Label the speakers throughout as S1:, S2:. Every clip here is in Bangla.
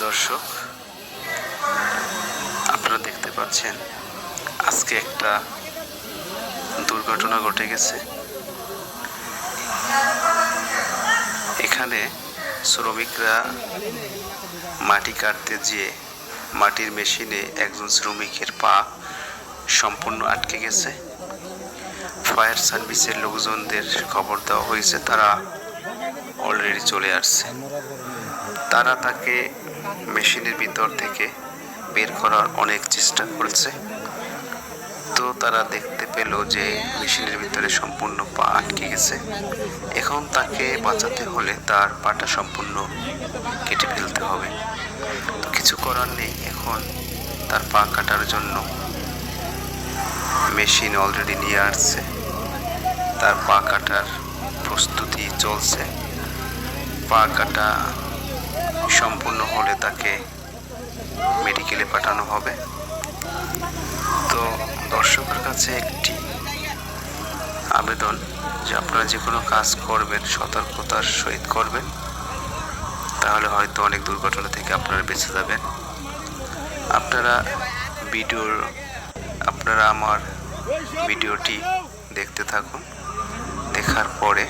S1: দর্শক, আপনারা দেখতে পাচ্ছেন আজকে একটা দুর্ঘটনা ঘটে গেছে। এখানে শ্রমিকরা মাটি কাটতে যেয়ে মাটির মেশিনে একজন শ্রমিকের পা সম্পূর্ণ আটকে গেছে। ফায়ার সার্ভিসের লোকজনদের খবর দেওয়া হয়েছে, তারা অলরেডি চলে আসছে। তারা তাকে মেশিনের ভিতর থেকে বের করার অনেক চেষ্টা করেছে, তো তারা দেখতে পেল যে মেশিনের ভিতরে সম্পূর্ণ পা আটকে গেছে। এখন তাকে বাঁচাতে হলে তার পাটা সম্পূর্ণ কেটে ফেলতে হবে। তো কিছু করার নেই, এখন তার পা কাটার জন্য মেশিন অলরেডি নিয়ে আসছে। তার পা কাটার প্রস্তুতি চলছে। পা কাটা সম্পূর্ণ হলে তাকে মেডিকেলে পাঠানো হবে। তো দর্শকের কাছে একটি আবেদন যে আপনারা যে কোনো কাজ করবেন সতর্কতার সহিত করবেন, তাহলে হয়তো অনেক দুর্ঘটনা থেকে আপনারা বেঁচে যাবেন। আপনারা আমার ভিডিওটি দেখতে থাকুন। দেখার পরে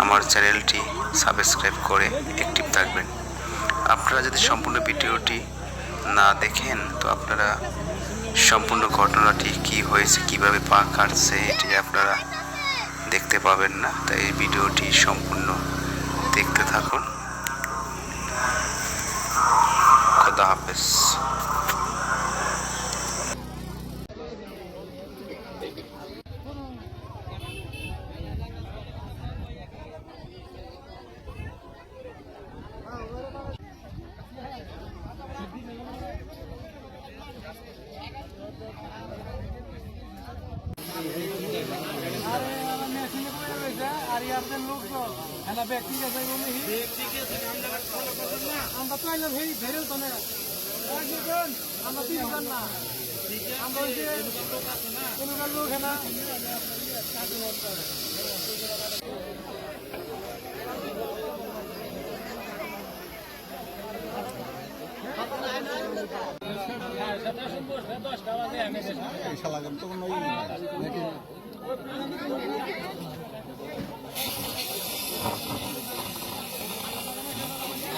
S1: আমার চ্যানেলটি সাবস্ক্রাইব করে অ্যাক্টিভ থাকবেন। আপনারা যদি সম্পূর্ণ ভিডিওটি না দেখেন তো আপনারা সম্পূর্ণ ঘটনাটি কি হয়েছে, কিভাবে পা কাটছে, এটি আপনারা দেখতে পাবেন না। তাই এই ভিডিওটি সম্পূর্ণ দেখতে থাকুন। খোদা হাফেজ।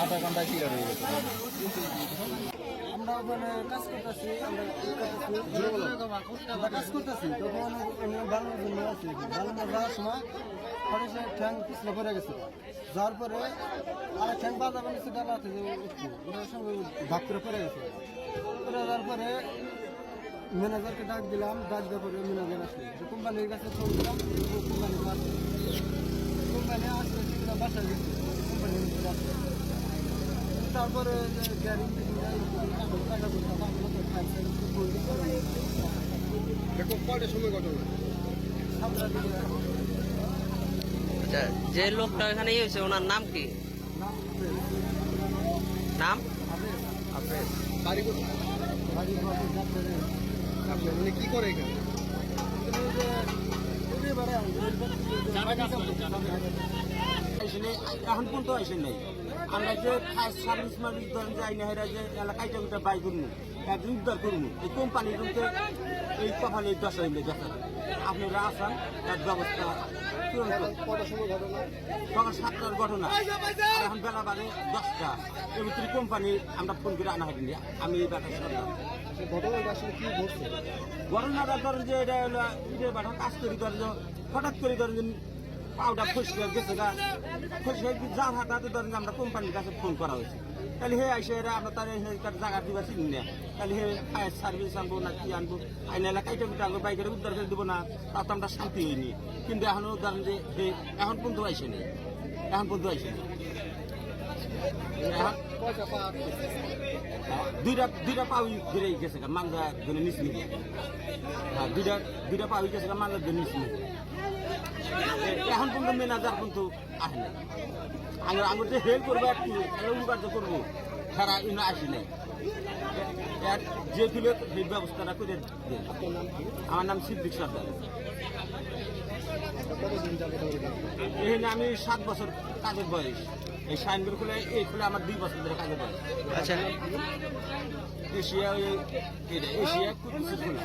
S2: আধা ঘন্টা কি হয়ে গেছে। আমরা ওখানে কাজ করতেছি, তখন বালুর জন্য আছি। বালুর যাওয়ার সময় ফরেস্টের ঠ্যাং পিছলে পড়ে গেছে। যাওয়ার পরে আর ঠ্যাং বাজাবে নিচে ডালা আছে যে ওটার সঙ্গে ভাগ করে পড়ে গেছে। পড়ে যাওয়ার পরে ম্যানেজারকে ডাক দিলাম, ডাক দেওয়ার পরে ম্যানেজার আসলে কোম্পানির কাছে ফোন দিলাম। কোম্পানি আসলে বাসায় গেছে, কোম্পানি আসলে তারপরে
S3: যে লোকটা এখানে হয়েছে ওনার নাম কি? নাম
S2: উনি কি করে এখানে? এখন পর্যন্ত আসেন নাই। আমরা যে ফায়ার সার্ভিস মালিক ধরেন যে আইনা হেরা যে এলাকায় বাই করবো, একদিন উদ্ধার করবো, এই কোম্পানির রুমতে এই কপালে দশ হইলে দেখা আপনারা আসান এক ব্যবস্থা সকাল 7টার ঘটনা। এখন বেলা বাজে 10টা, এর ভিতরে কোম্পানি আমরা ফোন করে আনা হয়নি। আমি এই ব্যাপারে সরলাম ঘটনাটা আসলে কি ঘটছে। ঘটনাটা ধরেন যে এটা হলো ইটের বাটা কাজ করি, ধরেন হঠাৎ করে ধরেন যে পাউডার ফসকে গেছে গা, ফসকে যার হাতে ধরেন আমরা কোম্পানির কাছে ফোন করা হয়েছে। তাহলে হে আইসে এরা আমরা তার জায়গা দিবা চিনি না। তাহলে হে ফায়ার সার্ভিস আনবো না কি আনবো, আইন এলাকায় আনবো, বাইকের উদ্ধার করে দেবো না, তা তো আমরা শান্তি হইনি। কিন্তু এখনো ধরেন যে এখন পর্যন্ত আইসে নেই, এখন পর্যন্ত আইসে নেই। দুইটা পাউই ধরে গেছে গা, মাংজা ধরে নিচ নিয়ে। হ্যাঁ, দুইটা পাউই গেছে গা, মাংজা ধরে নিচ নিয়ে। এখন পর্যন্ত ম্যানেজার কিন্তু আসে না। আঙুর যে হেল্প করবো একটু উপকার করবো, সারা ইনো আসি নাই। যে খুলে সেই ব্যবস্থাটা করে দিন। আমার নাম সিদ্দিক সর্দার। এখানে আমি 7 বছর কাজের বয়স। এই সাইনবোর্ড খুলে এই খুলে আমার 2 বছর ধরে কাজের বয়স।
S3: আচ্ছা
S2: এশিয়া কুদ্দুসের খোলা।